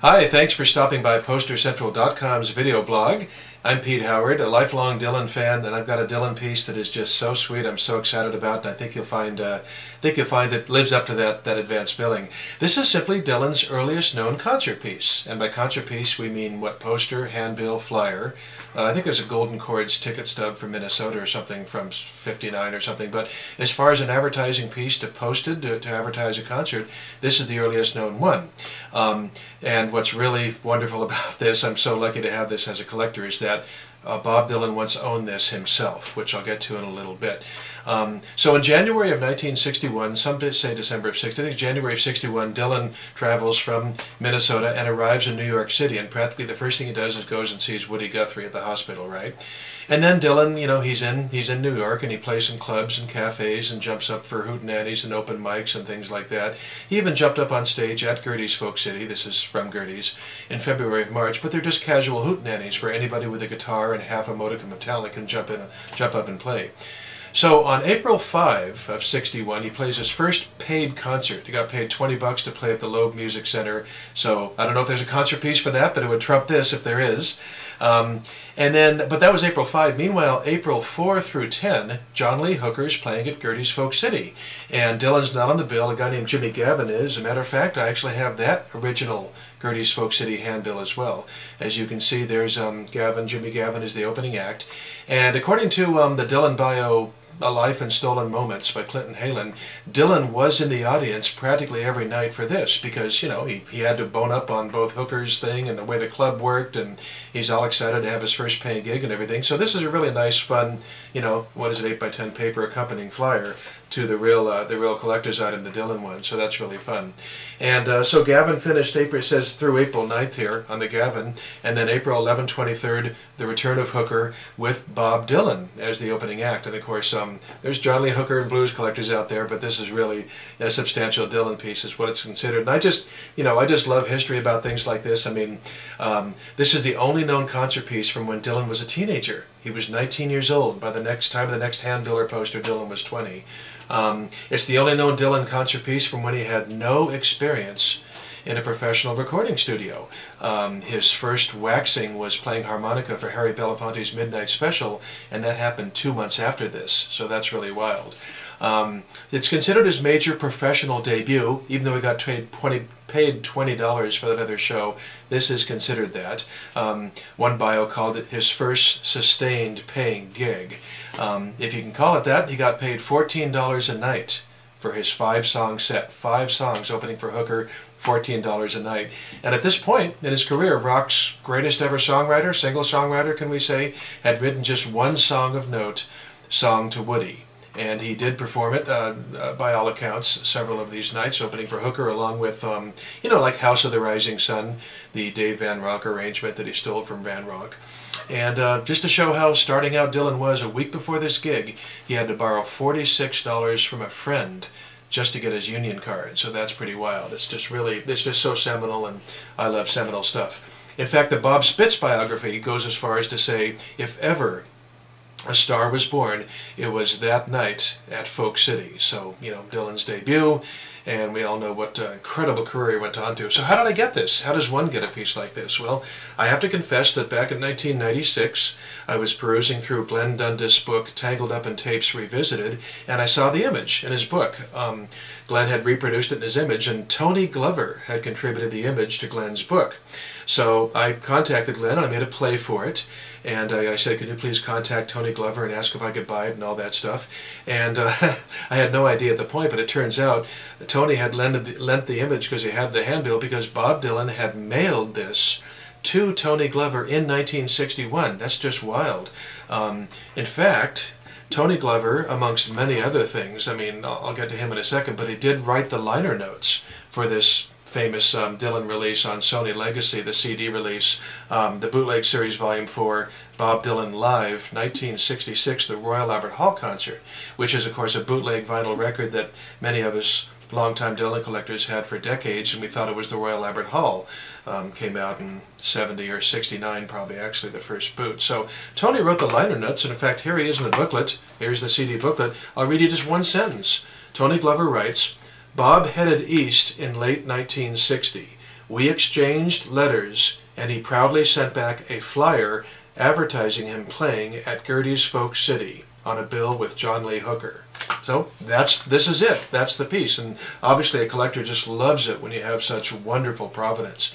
Hi, thanks for stopping by PosterCentral.com's video blog. I'm Pete Howard, a lifelong Dylan fan, and I've got a Dylan piece that is just so sweet. I'm so excited about, and I think you'll find it lives up to that advanced billing. This is simply Dylan's earliest known concert piece, and by concert piece we mean what poster, handbill, flyer. I think there's a Golden Chords ticket stub from Minnesota or something from '59 or something. But as far as an advertising piece to posted to advertise a concert, this is the earliest known one. And what's really wonderful about this, I'm so lucky to have this as a collector, is that Bob Dylan once owned this himself, which I'll get to in a little bit. So in January of 1961, some say December of 60, I think January of 61, Dylan travels from Minnesota and arrives in New York City, and practically the first thing he does is goes and sees Woody Guthrie at the hospital, right? And then Dylan, you know, he's in New York, and he plays some clubs and cafes and jumps up for hootenannies and open mics and things like that. He even jumped up on stage at Gerde's Folk City, this is from Gerde's, in February of March, but they're just casual hootenannies where anybody with a guitar and half a modicum of talent can jump up and play. So on April 5 of 61, he plays his first paid concert. He got paid $20 to play at the Loeb Music Center. So I don't know if there's a concert piece for that, but it would trump this if there is. But that was April 5. Meanwhile, April 4 through 10, John Lee Hooker's playing at Gerde's Folk City. And Dylan's not on the bill. A guy named Jimmy Gavin is. As a matter of fact, I actually have that original Gerde's Folk City handbill as well. As you can see, there's Jimmy Gavin is the opening act. And according to the Dylan bio, A Life in Stolen Moments by Clinton Halen, Dylan was in the audience practically every night for this because, you know, he had to bone up on both Hooker's thing and the way the club worked, and he's all excited to have his first paying gig and everything. So this is a really nice, fun, you know, what is it, 8x10 paper accompanying flyer to the real collector's item, the Dylan one. So that's really fun. And so Gavin finished April, it says through April 9th here on the Gavin, and then April 11, 23rd, the return of Hooker with Bob Dylan as the opening act. And of course, there's John Lee Hooker and blues collectors out there, but this is really a substantial Dylan piece, is what it's considered. And I just love history about things like this. I mean, this is the only known concert piece from when Dylan was a teenager. He was 19 years old. By the next time of the next handbiller poster, Dylan was 20. It's the only known Dylan concert piece from when he had no experience in a professional recording studio. His first waxing was playing harmonica for Harry Belafonte's Midnight Special, and that happened 2 months after this, so that's really wild. It's considered his major professional debut, even though he got paid $20 for that other show. This is considered that. One bio called it his first sustained paying gig. If you can call it that, he got paid $14 a night for his 5-song set. 5 songs opening for Hooker, $14 a night. And at this point in his career, rock's greatest ever songwriter, single songwriter can we say, had written just one song of note, Song to Woody. And he did perform it, by all accounts, several of these nights, opening for Hooker, along with, you know, like House of the Rising Sun, the Dave Van Ronk arrangement that he stole from Van Ronk. And just to show how starting out Dylan was, a week before this gig, he had to borrow $46 from a friend just to get his union card. So that's pretty wild. It's just so seminal, and I love seminal stuff. In fact, the Bob Spitz biography goes as far as to say, if ever a star was born, it was that night at Folk City. So, you know, Dylan's debut, and we all know what incredible career he went on to. So how did I get this? How does one get a piece like this? Well, I have to confess that back in 1996, I was perusing through Glenn Dundas' book, Tangled Up in Tapes Revisited, and I saw the image in his book. Glenn had reproduced it in his image, and Tony Glover had contributed the image to Glenn's book. So I contacted Glenn, and I made a play for it. And I said, could you please contact Tony Glover and ask if I could buy it and all that stuff. And I had no idea at the point, but it turns out Tony had lent the image because he had the handbill, because Bob Dylan had mailed this to Tony Glover in 1961. That's just wild. In fact, Tony Glover, amongst many other things, I mean, I'll get to him in a second, but he did write the liner notes for this famous Dylan release on Sony Legacy, the CD release, the Bootleg Series Volume 4, Bob Dylan Live, 1966, the Royal Albert Hall concert, which is, of course, a bootleg vinyl record that many of us longtime Dylan collectors had for decades, and we thought it was the Royal Albert Hall. Came out in 70 or 69, probably, actually, the first boot. So Tony wrote the liner notes, and in fact, here he is in the booklet. Here's the CD booklet. I'll read you just one sentence. Tony Glover writes, Bob headed east in late 1960. We exchanged letters, and he proudly sent back a flyer advertising him playing at Gerde's Folk City on a bill with John Lee Hooker. So this is it. That's the piece. And obviously a collector just loves it when you have such wonderful provenance.